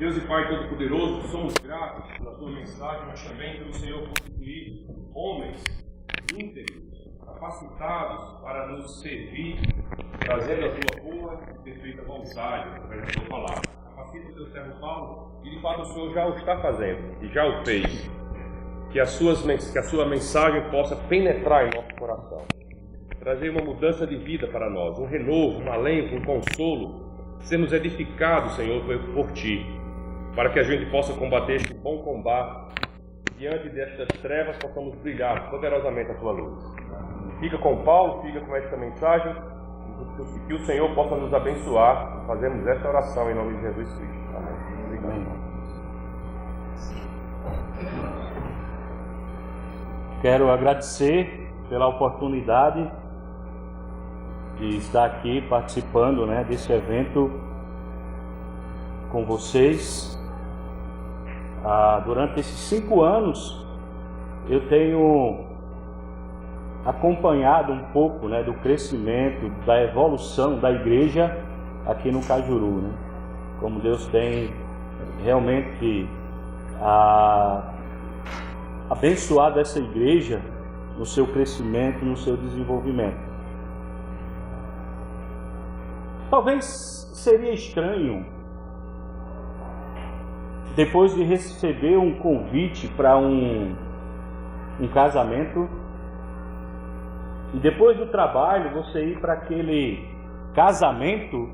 Deus e Pai Todo-Poderoso, somos gratos pela Tua mensagem, mas também pelo Senhor constituir homens íntegros, capacitados para nos servir, trazendo a Tua boa e perfeita vontade através da Tua palavra. Capacita o Teu servo Paulo, e de fato o Senhor já o está fazendo, e já o fez. Que a Sua mensagem possa penetrar em nosso coração, trazer uma mudança de vida para nós, um renovo, um alento, um consolo, sermos edificados, Senhor, por Ti, para que a gente possa combater este bom combate, diante destas trevas possamos brilhar poderosamente a Tua luz. Fica com Paulo, fica com esta mensagem, e que o Senhor possa nos abençoar. Fazemos esta oração em nome de Jesus Cristo. Amém. Obrigado. Quero agradecer pela oportunidade de estar aqui participando, desse evento com vocês. Durante esses 5 anos eu tenho acompanhado um pouco do crescimento, da evolução da igreja aqui no Cajuru, como Deus tem realmente abençoado essa igreja no seu crescimento, no seu desenvolvimento. Talvez seria estranho, depois de receber um convite para um casamento, e depois do trabalho você ir para aquele casamento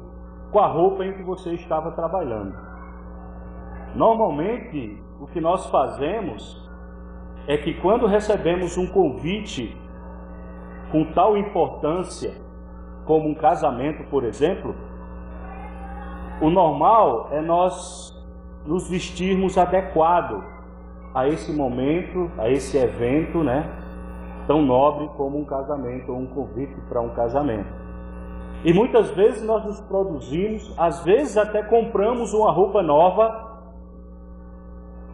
com a roupa em que você estava trabalhando. Normalmente, o que nós fazemos é que quando recebemos um convite com tal importância, como um casamento, por exemplo, o normal é nós nos vestirmos adequado a esse momento, a esse evento, tão nobre como um casamento ou um convite para um casamento. E muitas vezes nós nos produzimos, às vezes até compramos uma roupa nova,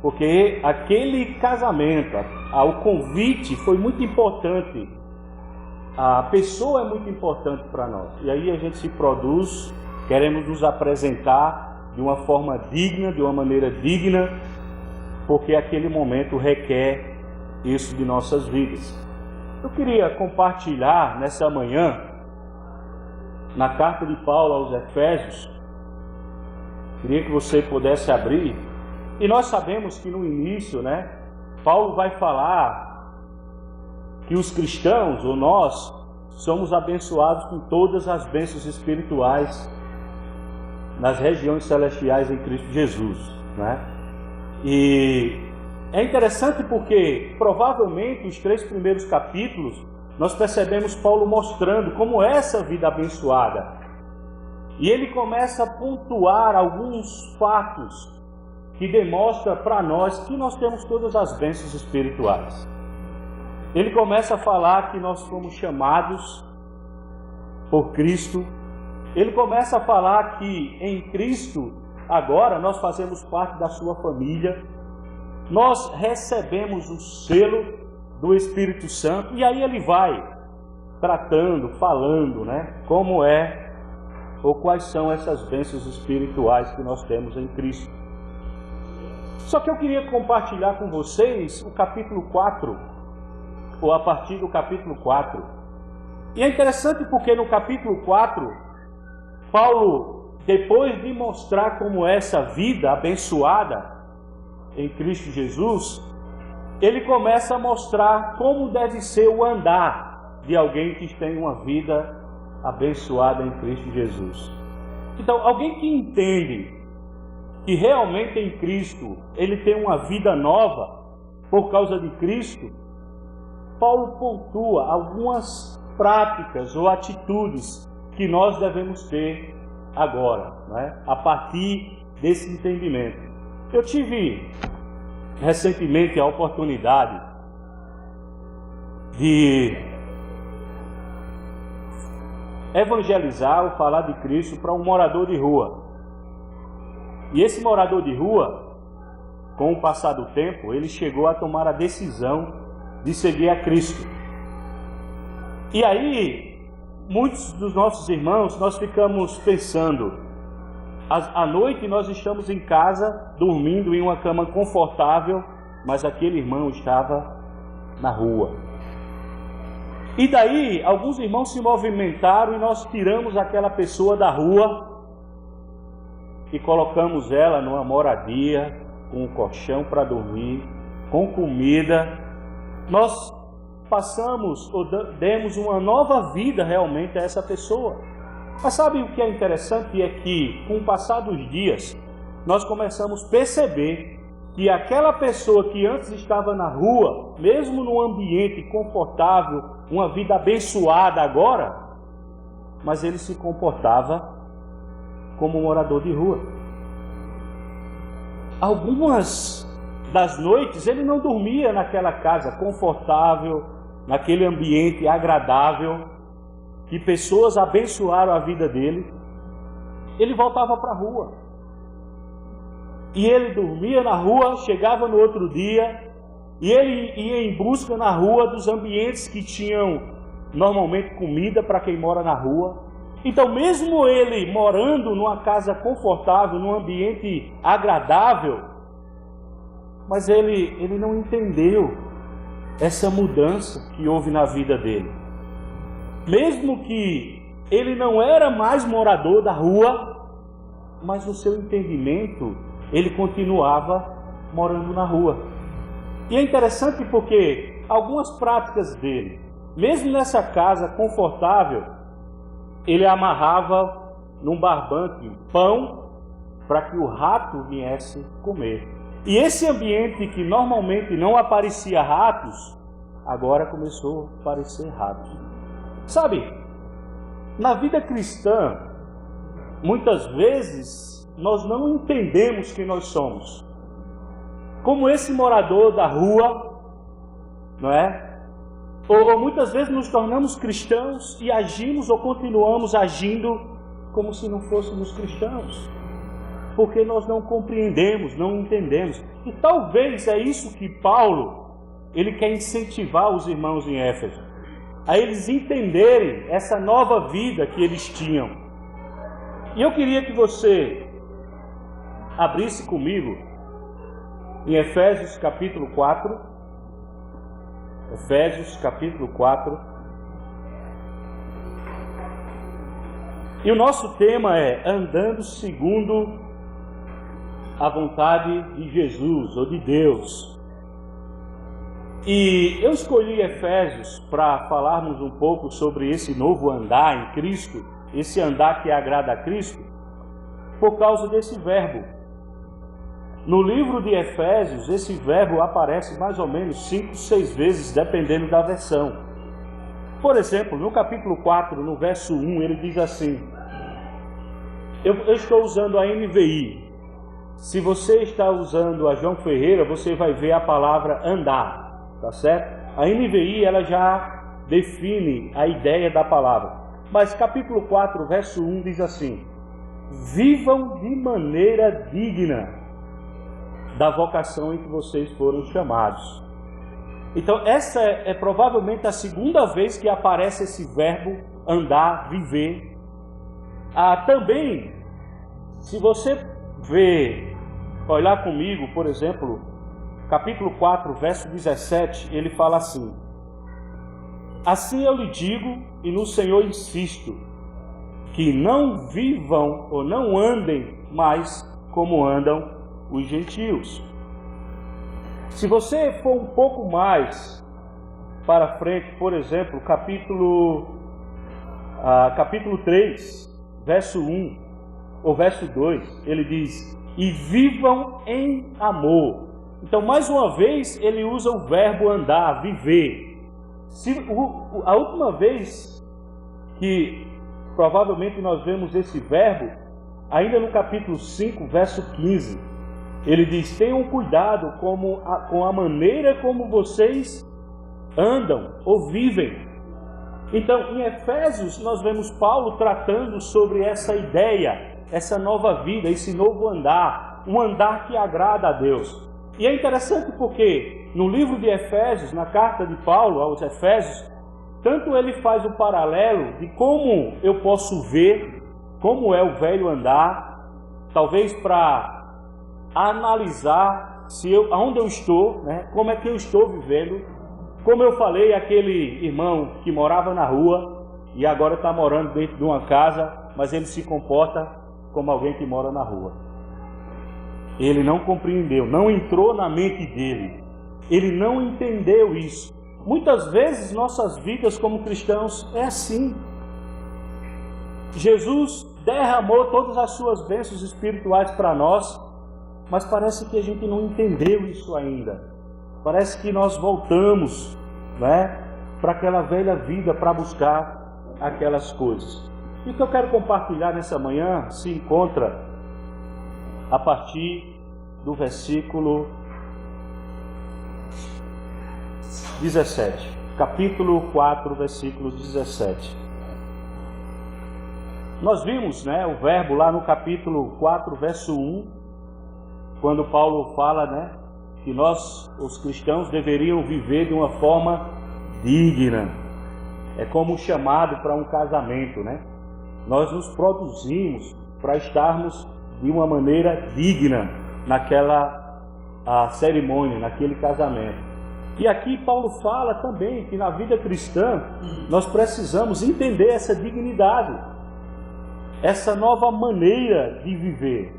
porque aquele casamento, o convite foi muito importante, a pessoa é muito importante para nós. E aí a gente se produz, queremos nos apresentar de uma forma digna, de uma maneira digna, porque aquele momento requer isso de nossas vidas. Eu queria compartilhar nessa manhã, na carta de Paulo aos Efésios, queria que você pudesse abrir, e nós sabemos que no início, Paulo vai falar que os cristãos, ou nós, somos abençoados com todas as bênçãos espirituais nas regiões celestiais em Cristo Jesus, E é interessante porque, provavelmente, os 3 primeiros capítulos, nós percebemos Paulo mostrando como é essa vida abençoada. E ele começa a pontuar alguns fatos que demonstram para nós que nós temos todas as bênçãos espirituais. Ele começa a falar que nós fomos chamados por Cristo. Ele começa a falar que em Cristo, agora, nós fazemos parte da sua família. Nós recebemos o selo do Espírito Santo, e aí ele vai tratando, falando, como é ou quais são essas bênçãos espirituais que nós temos em Cristo. Só que eu queria compartilhar com vocês o capítulo 4, ou a partir do capítulo 4. E é interessante porque no capítulo 4, Paulo, depois de mostrar como é essa vida abençoada em Cristo Jesus, ele começa a mostrar como deve ser o andar de alguém que tem uma vida abençoada em Cristo Jesus. Então, alguém que entende que realmente em Cristo ele tem uma vida nova por causa de Cristo, Paulo pontua algumas práticas ou atitudes que nós devemos ter agora, a partir desse entendimento. Eu tive recentemente a oportunidade de evangelizar ou falar de Cristo para um morador de rua. E esse morador de rua, com o passar do tempo, ele chegou a tomar a decisão de seguir a Cristo. E aí, muitos dos nossos irmãos, nós ficamos pensando, à noite nós estamos em casa, dormindo em uma cama confortável, mas aquele irmão estava na rua. E daí, alguns irmãos se movimentaram e nós tiramos aquela pessoa da rua e colocamos ela numa moradia, com um colchão para dormir, com comida. Nós passamos ou demos uma nova vida realmente a essa pessoa. Mas sabe o que é interessante? É que com o passar dos dias, nós começamos a perceber que aquela pessoa que antes estava na rua, mesmo num ambiente confortável, uma vida abençoada agora, mas ele se comportava como um morador de rua. Algumas das noites ele não dormia naquela casa confortável, naquele ambiente agradável, que pessoas abençoaram a vida dele. Ele voltava para a rua. E ele dormia na rua, chegava no outro dia, e ele ia em busca na rua dos ambientes que tinham normalmente comida para quem mora na rua. Então, mesmo ele morando numa casa confortável, num ambiente agradável, mas ele não entendeu essa mudança que houve na vida dele. Mesmo que ele não era mais morador da rua, mas no seu entendimento, ele continuava morando na rua. E é interessante porque algumas práticas dele, mesmo nessa casa confortável, ele amarrava num barbante pão para que o rato viesse comer. E esse ambiente que normalmente não aparecia ratos, agora começou a aparecer ratos. Sabe, na vida cristã, muitas vezes nós não entendemos quem nós somos. Como esse morador da rua, não é? Ou muitas vezes nos tornamos cristãos e agimos ou continuamos agindo como se não fôssemos cristãos. Porque nós não compreendemos, não entendemos. E talvez é isso que Paulo, ele quer incentivar os irmãos em Éfeso, a eles entenderem essa nova vida que eles tinham. E eu queria que você abrisse comigo em Efésios capítulo 4. Efésios capítulo 4. E o nosso tema é andando segundo a vontade de Jesus ou de Deus. E eu escolhi Efésios para falarmos um pouco sobre esse novo andar em Cristo, esse andar que agrada a Cristo, por causa desse verbo. No livro de Efésios, esse verbo aparece mais ou menos 5, 6 vezes, dependendo da versão. Por exemplo, no capítulo 4, no verso 1, ele diz assim, eu estou usando a NVI. Se você está usando a João Ferreira, você vai ver a palavra andar, tá certo? A NVI, ela já define a ideia da palavra. Mas capítulo 4, verso 1 diz assim, vivam de maneira digna da vocação em que vocês foram chamados. Então essa é provavelmente a segunda vez que aparece esse verbo andar, viver. Também, se você olhar comigo, por exemplo, capítulo 4, verso 17, ele fala assim, assim eu lhe digo e no Senhor insisto, que não vivam ou não andem mais como andam os gentios. Se você for um pouco mais para frente, por exemplo, capítulo 3, verso 1 ou verso 2, ele diz, e vivam em amor. Então, mais uma vez, ele usa o verbo andar, viver. A última vez que provavelmente nós vemos esse verbo, ainda no capítulo 5, verso 15, ele diz, tenham cuidado com a maneira como vocês andam ou vivem. Então, em Efésios, nós vemos Paulo tratando sobre essa ideia, essa nova vida, esse novo andar, um andar que agrada a Deus. E é interessante porque no livro de Efésios, na carta de Paulo aos Efésios, tanto ele faz o paralelo de como eu posso ver, como é o velho andar, talvez para analisar aonde eu estou, né? Como é que eu estou vivendo. Como eu falei, aquele irmão que morava na rua e agora está morando dentro de uma casa, mas ele se comporta como alguém que mora na rua. Ele não compreendeu, não entrou na mente dele. Ele não entendeu isso. Muitas vezes nossas vidas como cristãos é assim. Jesus derramou todas as suas bênçãos espirituais para nós, mas parece que a gente não entendeu isso ainda. Parece que nós voltamos, né, para aquela velha vida, para buscar aquelas coisas. E o que eu quero compartilhar nessa manhã se encontra a partir do versículo 17. Capítulo 4, versículo 17. Nós vimos, né, o verbo lá no capítulo 4, verso 1, quando Paulo fala, né, que nós, os cristãos, deveriam viver de uma forma digna. É como um chamado para um casamento, né? Nós nos produzimos para estarmos de uma maneira digna naquela cerimônia, naquele casamento. E aqui Paulo fala também que na vida cristã nós precisamos entender essa dignidade, essa nova maneira de viver.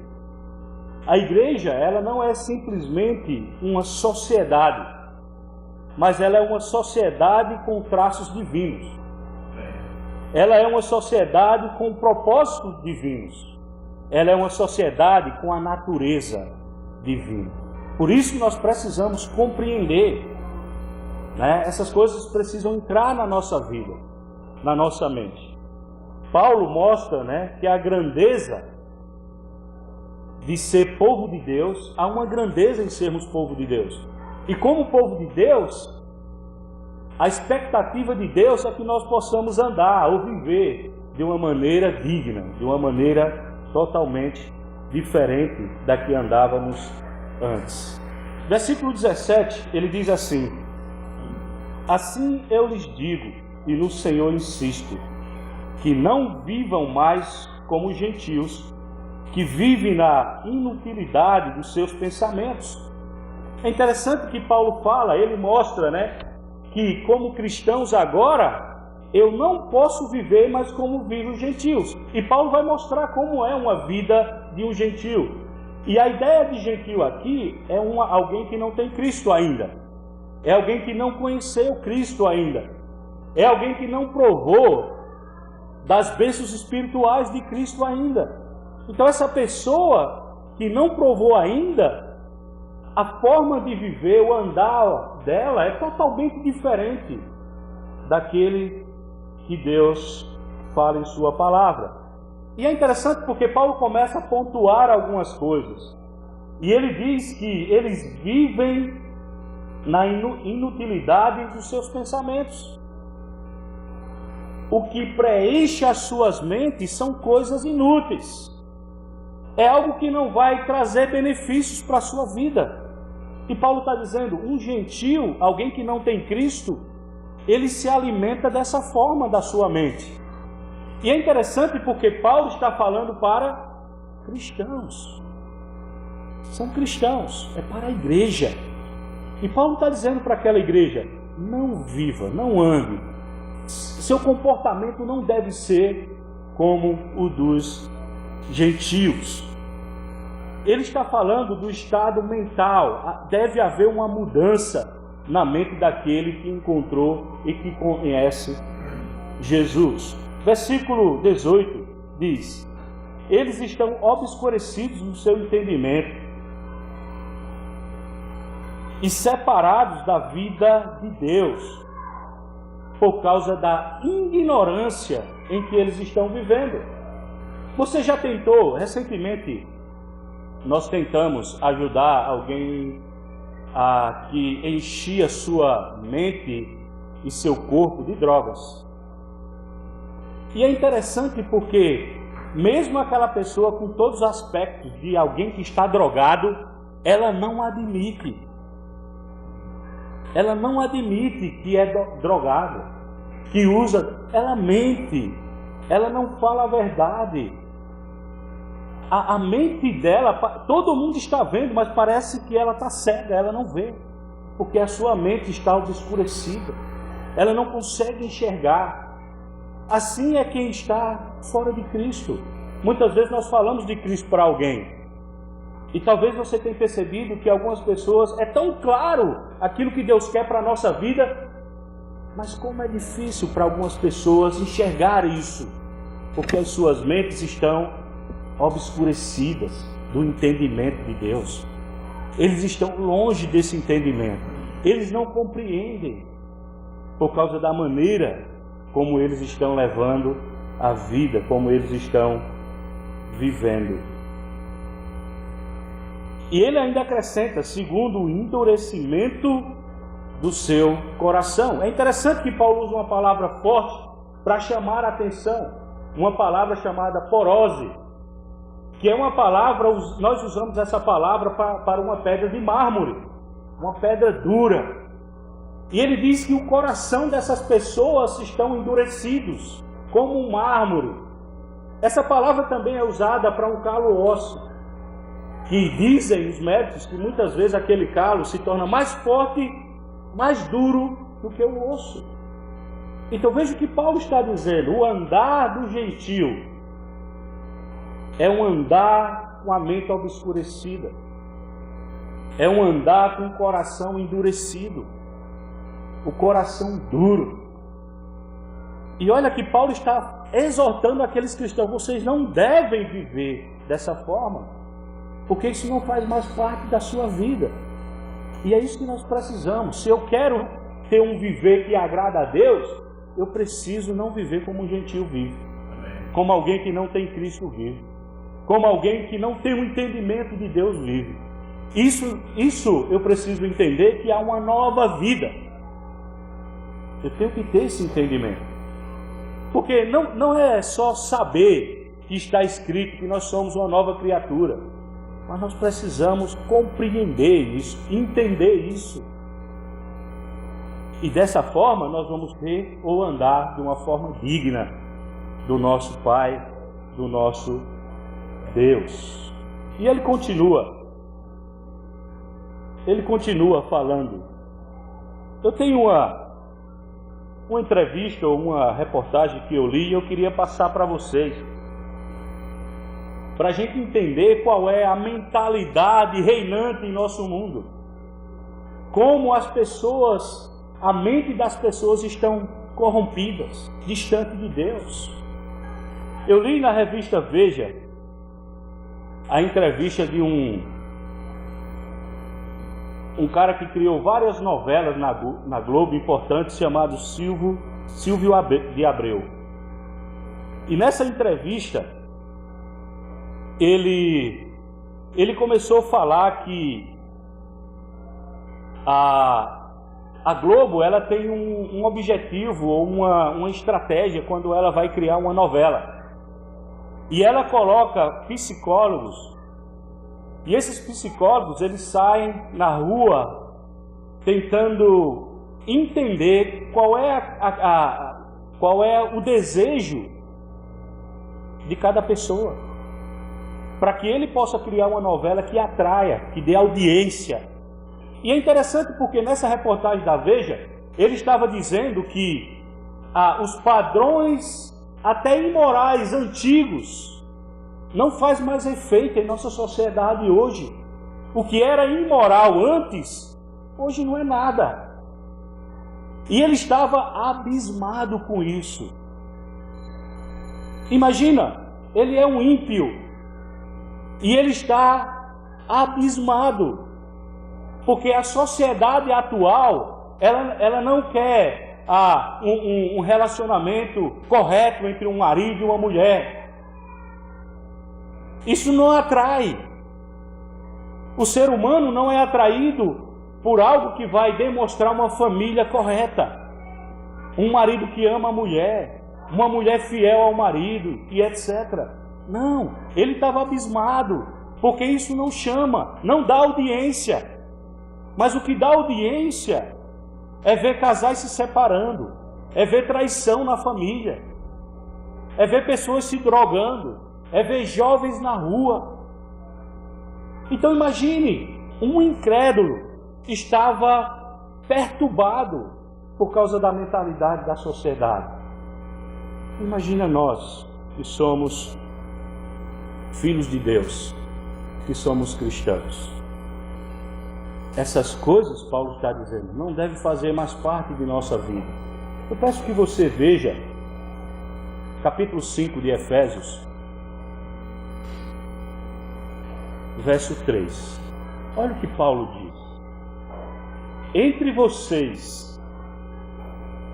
A igreja, ela não é simplesmente uma sociedade, mas ela é uma sociedade com traços divinos. Ela é uma sociedade com propósitos divinos. Ela é uma sociedade com a natureza divina. Por isso nós precisamos compreender, né? Essas coisas precisam entrar na nossa vida, na nossa mente. Paulo mostra, né, que a grandeza de ser povo de Deus, há uma grandeza em sermos povo de Deus. E como povo de Deus, a expectativa de Deus é que nós possamos andar ou viver de uma maneira digna, de uma maneira totalmente diferente da que andávamos antes. Versículo 17, ele diz assim: assim eu lhes digo, e no Senhor insisto, que não vivam mais como os gentios, que vivem na inutilidade dos seus pensamentos. É interessante que Paulo fala, ele mostra, né, que como cristãos agora, eu não posso viver mais como vivem os gentios. E Paulo vai mostrar como é uma vida de um gentio. E a ideia de gentio aqui é alguém que não tem Cristo ainda. É alguém que não conheceu Cristo ainda. É alguém que não provou das bênçãos espirituais de Cristo ainda. Então essa pessoa que não provou ainda, a forma de viver, o andar dela é totalmente diferente daquele que Deus fala em sua palavra. E é interessante porque Paulo começa a pontuar algumas coisas. E ele diz que eles vivem na inutilidade dos seus pensamentos. O que preenche as suas mentes são coisas inúteis. É algo que não vai trazer benefícios para a sua vida. E Paulo está dizendo, um gentio, alguém que não tem Cristo, ele se alimenta dessa forma da sua mente. E é interessante porque Paulo está falando para cristãos. São cristãos, é para a igreja. E Paulo está dizendo para aquela igreja, não viva, não ande. Seu comportamento não deve ser como o dos gentios. Ele está falando do estado mental. Deve haver uma mudança na mente daquele que encontrou e que conhece Jesus. Versículo 18 diz: eles estão obscurecidos no seu entendimento e separados da vida de Deus por causa da ignorância em que eles estão vivendo. Você já tentou, recentemente, nós tentamos ajudar alguém que enchia sua mente e seu corpo de drogas. E é interessante porque, mesmo aquela pessoa com todos os aspectos de alguém que está drogado, ela não admite. Ela não admite que é drogado, que usa, ela mente, ela não fala a verdade. a mente dela, todo mundo está vendo, mas parece que ela está cega, ela não vê, porque a sua mente está obscurecida, ela não consegue enxergar. Assim é quem está fora de Cristo. Muitas vezes nós falamos de Cristo para alguém, e talvez você tenha percebido que algumas pessoas, é tão claro aquilo que Deus quer para a nossa vida, mas como é difícil para algumas pessoas enxergar isso, porque as suas mentes estão obscurecidas do entendimento de Deus. Eles estão longe desse entendimento. Eles não compreendem por causa da maneira como eles estão levando a vida, como eles estão vivendo. E ele ainda acrescenta, segundo o endurecimento do seu coração. É interessante que Paulo usa uma palavra forte para chamar a atenção, uma palavra chamada porose, que é uma palavra, nós usamos essa palavra para uma pedra de mármore, uma pedra dura. E ele diz que o coração dessas pessoas estão endurecidos, como um mármore. Essa palavra também é usada para um calo ósseo, que dizem os médicos que muitas vezes aquele calo se torna mais forte, mais duro do que o osso. Então veja o que Paulo está dizendo: o andar do gentio é um andar com a mente obscurecida, é um andar com o coração endurecido, o coração duro. E olha que Paulo está exortando aqueles cristãos: vocês não devem viver dessa forma, porque isso não faz mais parte da sua vida. E é isso que nós precisamos. Se eu quero ter um viver que agrada a Deus, eu preciso não viver como um gentio vive, como alguém que não tem Cristo vive, como alguém que não tem o entendimento de Deus vive. Isso eu preciso entender, que há uma nova vida. Eu tenho que ter esse entendimento. Porque não é só saber que está escrito que nós somos uma nova criatura, mas nós precisamos compreender isso, entender isso. E dessa forma nós vamos ter ou andar de uma forma digna do nosso Pai, do nosso Deus. E ele continua falando. Eu tenho uma entrevista ou uma reportagem que eu li e eu queria passar para vocês, para a gente entender qual é a mentalidade reinante em nosso mundo, como a mente das pessoas estão corrompidas, distante de Deus. Eu li na revista Veja a entrevista de um cara que criou várias novelas na Globo importantes, chamado Silvio de Abreu. E nessa entrevista ele começou a falar que a Globo, ela tem um objetivo ou uma estratégia quando ela vai criar uma novela. E ela coloca psicólogos, e esses psicólogos, eles saem na rua tentando entender qual é o desejo de cada pessoa, para que ele possa criar uma novela que atraia, que dê audiência. E é interessante porque nessa reportagem da Veja, ele estava dizendo que os padrões até imorais antigos não faz mais efeito em nossa sociedade hoje. O que era imoral antes, hoje não é nada. E ele estava abismado com isso. Imagina, ele é um ímpio e ele está abismado, porque a sociedade atual, ela não quer um relacionamento correto entre um marido e uma mulher. Isso não atrai. O ser humano não é atraído por algo que vai demonstrar uma família correta, um marido que ama a mulher, uma mulher fiel ao marido e etc. Não, ele estava abismado, porque isso não chama, não dá audiência. Mas o que dá audiência é ver casais se separando, é ver traição na família, é ver pessoas se drogando, é ver jovens na rua. Então imagine, um incrédulo estava perturbado por causa da mentalidade da sociedade. Imagina nós que somos filhos de Deus, que somos cristãos. Essas coisas, Paulo está dizendo, não devem fazer mais parte de nossa vida. Eu peço que você veja capítulo 5 de Efésios, verso 3. Olha o que Paulo diz. Entre vocês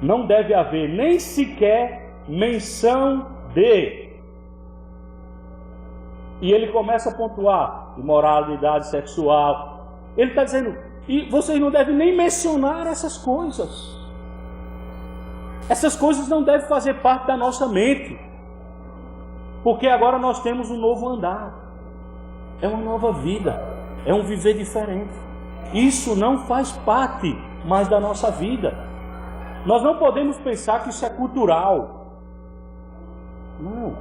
não deve haver nem sequer menção de. E ele começa a pontuar imoralidade sexual. Ele está dizendo, e vocês não devem nem mencionar essas coisas. Essas coisas não devem fazer parte da nossa mente. Porque agora nós temos um novo andar. É uma nova vida. É um viver diferente. Isso não faz parte mais da nossa vida. Nós não podemos pensar que isso é cultural. Não.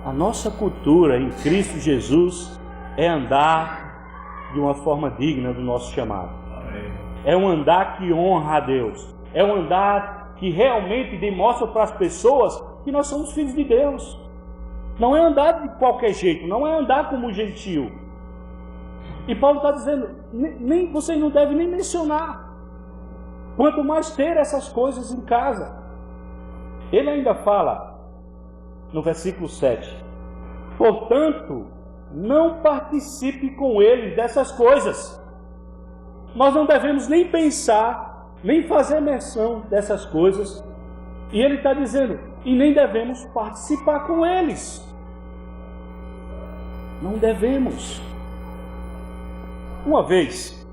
A nossa cultura em Cristo Jesus é andar de uma forma digna do nosso chamado. É um andar que honra a Deus. É um andar que realmente demonstra para as pessoas que nós somos filhos de Deus. Não é andar de qualquer jeito, não é andar como um gentil. E Paulo está dizendo, vocês não devem nem mencionar. Quanto mais ter essas coisas em casa. Ele ainda fala, no versículo 7, portanto, não participe com eles dessas coisas. Nós não devemos nem pensar, nem fazer menção dessas coisas. E ele está dizendo, e nem devemos participar com eles. Não devemos. Uma vez,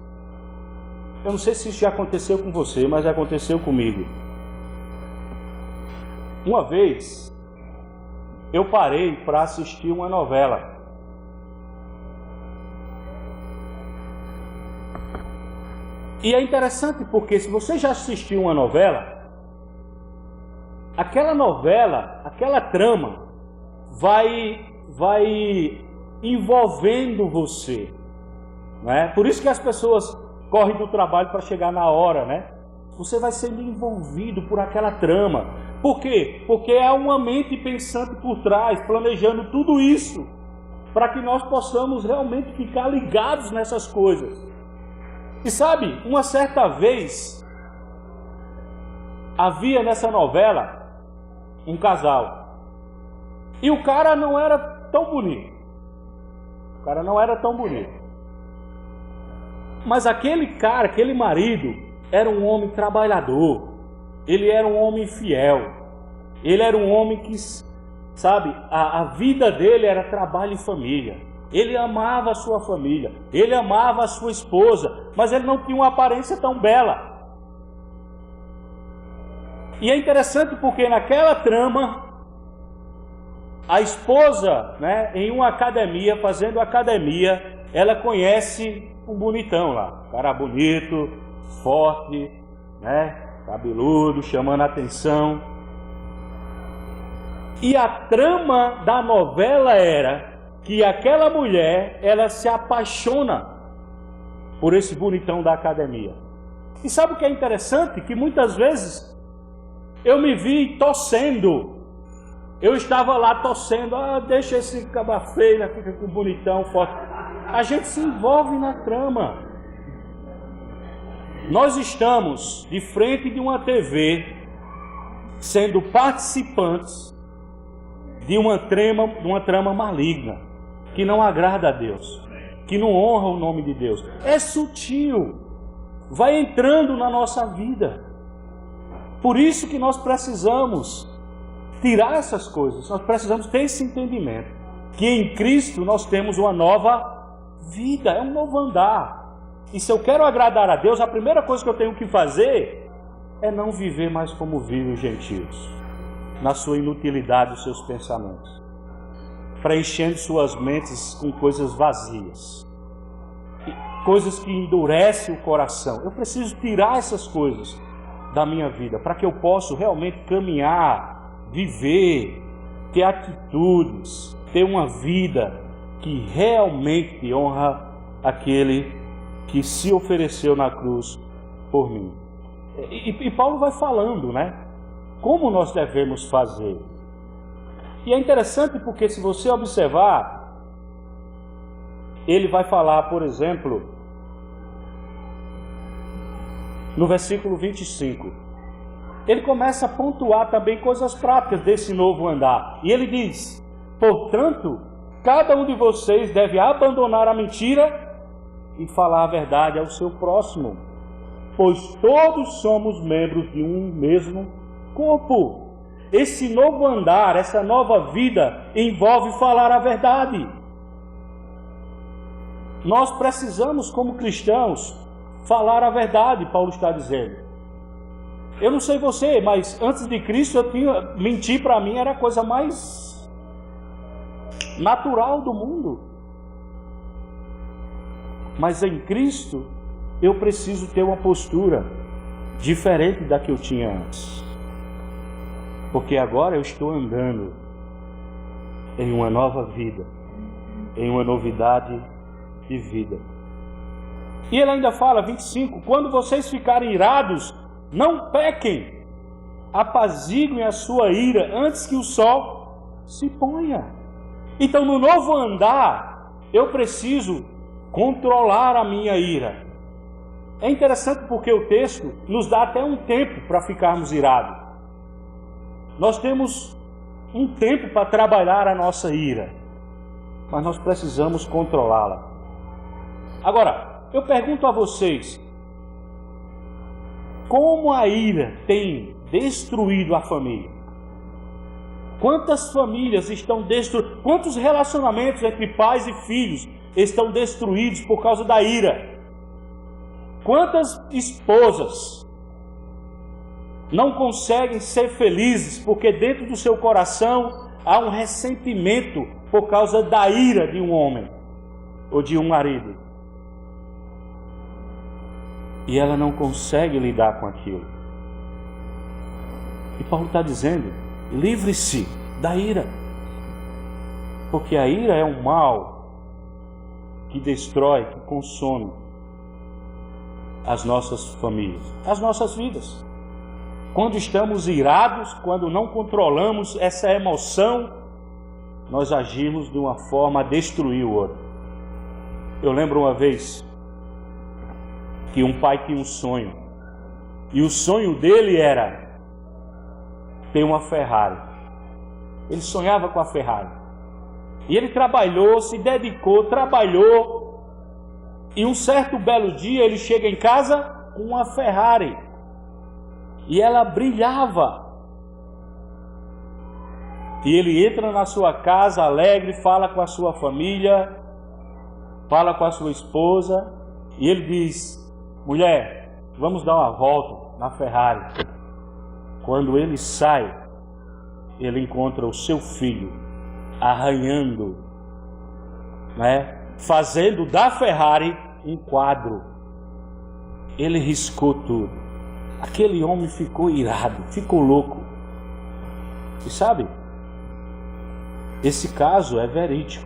eu não sei se isso já aconteceu com você, mas aconteceu comigo. Uma vez, eu parei para assistir uma novela. E é interessante porque se você já assistiu uma novela, aquela novela, aquela trama vai envolvendo você, não é? Por isso que as pessoas correm do trabalho para chegar na hora, né? Você vai sendo envolvido por aquela trama. Por quê? Porque há uma mente pensante por trás, planejando tudo isso, para que nós possamos realmente ficar ligados nessas coisas. E sabe, uma certa vez, havia nessa novela um casal. E o cara não era tão bonito. Mas aquele cara, aquele marido, era um homem trabalhador. Ele era um homem fiel. Ele era um homem que, sabe, a vida dele era trabalho e família. Ele amava a sua família, ele amava a sua esposa, mas ele não tinha uma aparência tão bela. E é interessante porque naquela trama, a esposa, né, em uma academia, fazendo academia, ela conhece um bonitão lá, cara bonito, forte, né, cabeludo, chamando a atenção. E a trama da novela era que aquela mulher, ela se apaixona por esse bonitão da academia. E sabe o que é interessante? Que muitas vezes eu me vi torcendo. Eu estava lá torcendo, deixa esse caba feio, fica com o bonitão, forte. A gente se envolve na trama. Nós estamos de frente de uma TV, sendo participantes de uma trama maligna, que não agrada a Deus, que não honra o nome de Deus. É sutil, vai entrando na nossa vida. Por isso que nós precisamos tirar essas coisas, nós precisamos ter esse entendimento, que em Cristo nós temos uma nova vida, é um novo andar. E se eu quero agradar a Deus, a primeira coisa que eu tenho que fazer é não viver mais como vivem os gentios, na sua inutilidade dos seus pensamentos, preenchendo suas mentes com coisas vazias, coisas que endurecem o coração. Eu preciso tirar essas coisas da minha vida para que eu possa realmente caminhar, viver, ter atitudes ter uma vida que realmente honra aquele que se ofereceu na cruz por mim. E Paulo vai falando, né? Como nós devemos fazer. E é interessante porque, se você observar, ele vai falar, por exemplo, no versículo 25. Ele começa a pontuar também coisas práticas desse novo andar. E ele diz: portanto, cada um de vocês deve abandonar a mentira e falar a verdade ao seu próximo, pois todos somos membros de um mesmo corpo. Esse novo andar, essa nova vida, envolve falar a verdade. Nós precisamos, como cristãos, falar a verdade, Paulo está dizendo. Eu não sei você, mas antes de Cristo mentir para mim era a coisa mais natural do mundo. Mas em Cristo eu preciso ter uma postura diferente da que eu tinha antes. Porque agora eu estou andando em uma nova vida, em uma novidade de vida. E ele ainda fala, 25, quando vocês ficarem irados, não pequem, apaziguem a sua ira antes que o sol se ponha. Então, no novo andar, eu preciso controlar a minha ira. É interessante porque o texto nos dá até um tempo para ficarmos irados. Nós temos um tempo para trabalhar a nossa ira, mas nós precisamos controlá-la. Agora, eu pergunto a vocês, como a ira tem destruído a família? Quantas famílias estão destruídas? Quantos relacionamentos entre pais e filhos estão destruídos por causa da ira? Quantas esposas não conseguem ser felizes porque dentro do seu coração há um ressentimento por causa da ira de um homem ou de um marido? E ela não consegue lidar com aquilo. E Paulo está dizendo, livre-se da ira. Porque a ira é um mal que destrói, que consome as nossas famílias, as nossas vidas. Quando estamos irados, quando não controlamos essa emoção, nós agimos de uma forma a destruir o outro. Eu lembro uma vez que um pai tinha um sonho, e o sonho dele era ter uma Ferrari. Ele sonhava com a Ferrari. E ele trabalhou, se dedicou, trabalhou, e um certo belo dia ele chega em casa com uma Ferrari. E ela brilhava. E ele entra na sua casa alegre, fala com a sua família, fala com a sua esposa, e ele diz: mulher, vamos dar uma volta na Ferrari. Quando ele sai, ele encontra o seu filho arranhando, fazendo da Ferrari um quadro. Ele riscou tudo. Aquele homem ficou irado, ficou louco. E sabe, esse caso é verídico.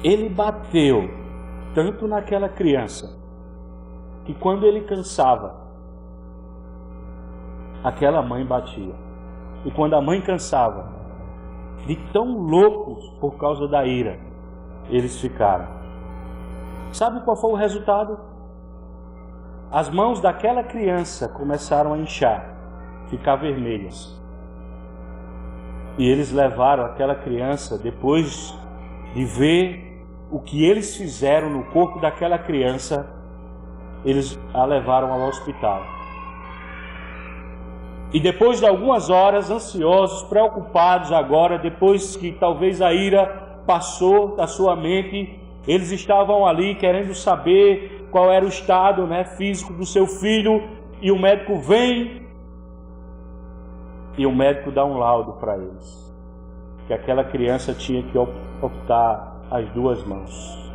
Ele bateu tanto naquela criança, que quando ele cansava, aquela mãe batia. E quando a mãe cansava, de tão loucos por causa da ira, eles ficaram. Sabe qual foi o resultado? As mãos daquela criança começaram a inchar, ficar vermelhas. E eles levaram aquela criança, depois de ver o que eles fizeram no corpo daquela criança, eles a levaram ao hospital. E depois de algumas horas, ansiosos, preocupados agora, depois que talvez a ira passou da sua mente, eles estavam ali querendo saber qual era o estado físico do seu filho, e o médico vem e o médico dá um laudo para eles, que aquela criança tinha que optar as duas mãos.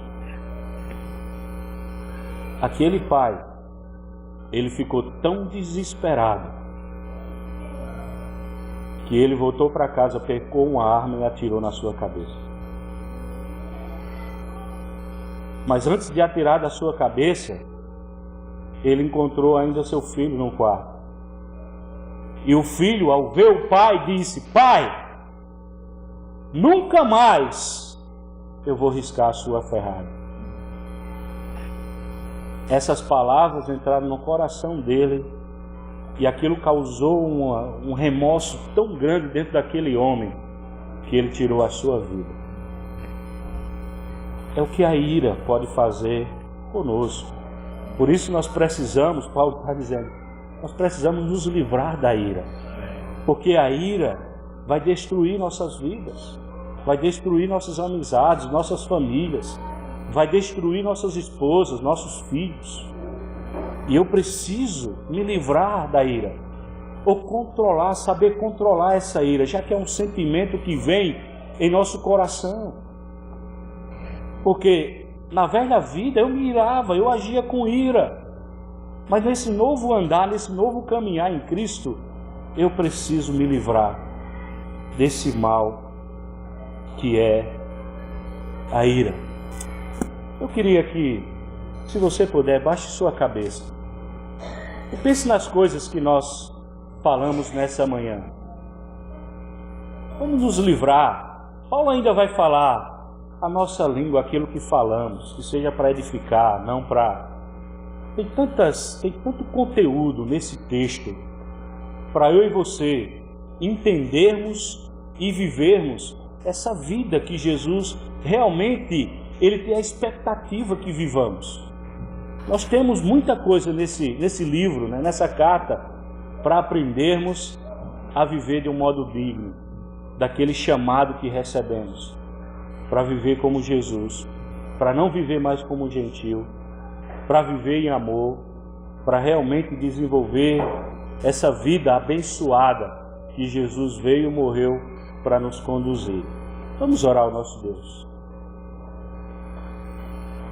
Aquele pai, ele ficou tão desesperado que ele voltou para casa, pegou uma arma e atirou na sua cabeça. Mas antes de atirar da sua cabeça, ele encontrou ainda seu filho no quarto. E o filho, ao ver o pai, disse: pai, nunca mais eu vou riscar a sua Ferrari. Essas palavras entraram no coração dele e aquilo causou um remorso tão grande dentro daquele homem que ele tirou a sua vida. É o que a ira pode fazer conosco. Por isso nós precisamos, Paulo está dizendo, nós precisamos nos livrar da ira. Porque a ira vai destruir nossas vidas, vai destruir nossas amizades, nossas famílias, vai destruir nossas esposas, nossos filhos. E eu preciso me livrar da ira, ou controlar, saber controlar essa ira, já que é um sentimento que vem em nosso coração. Porque na velha vida eu me irava, eu agia com ira. Mas nesse novo andar, nesse novo caminhar em Cristo, eu preciso me livrar desse mal que é a ira. Eu queria que, se você puder, baixe sua cabeça e pense nas coisas que nós falamos nessa manhã. Vamos nos livrar. Paulo ainda vai falar a nossa língua, aquilo que falamos, que seja para edificar, não para... Tem tanto conteúdo nesse texto para eu e você entendermos e vivermos essa vida que Jesus realmente, Ele tem a expectativa que vivamos. Nós temos muita coisa nesse livro, né, nessa carta, para aprendermos a viver de um modo digno, daquele chamado que recebemos, para viver como Jesus, para não viver mais como gentil, para viver em amor, para realmente desenvolver essa vida abençoada que Jesus veio e morreu para nos conduzir. Vamos orar ao nosso Deus.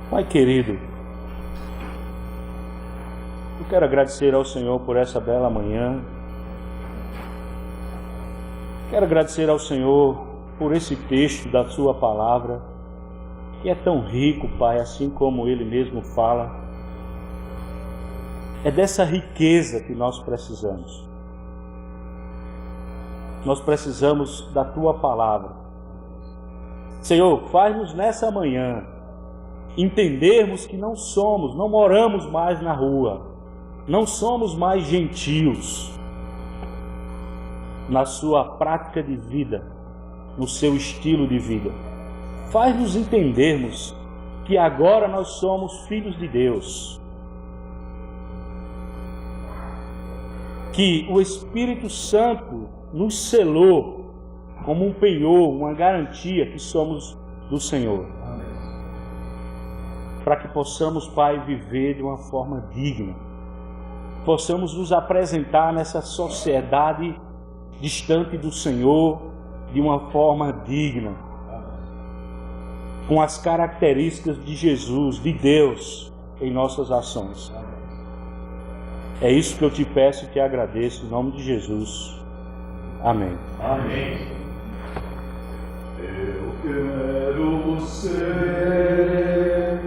Pai querido, eu quero agradecer ao Senhor por essa bela manhã. Quero agradecer ao Senhor por esse texto da sua palavra, que é tão rico, Pai, assim como Ele mesmo fala. É dessa riqueza que nós precisamos. Nós precisamos da Tua palavra. Senhor, faz-nos nessa manhã entendermos que não moramos mais na rua, não somos mais gentios na sua prática de vida, no seu estilo de vida. Faz-nos entendermos que agora nós somos filhos de Deus, que o Espírito Santo nos selou como um penhor, uma garantia que somos do Senhor. Para que possamos, Pai, viver de uma forma digna, possamos nos apresentar nessa sociedade distante do Senhor de uma forma digna, com as características de Jesus, de Deus, em nossas ações. É isso que eu te peço e te agradeço, em nome de Jesus. Amém. Amém. Eu quero ser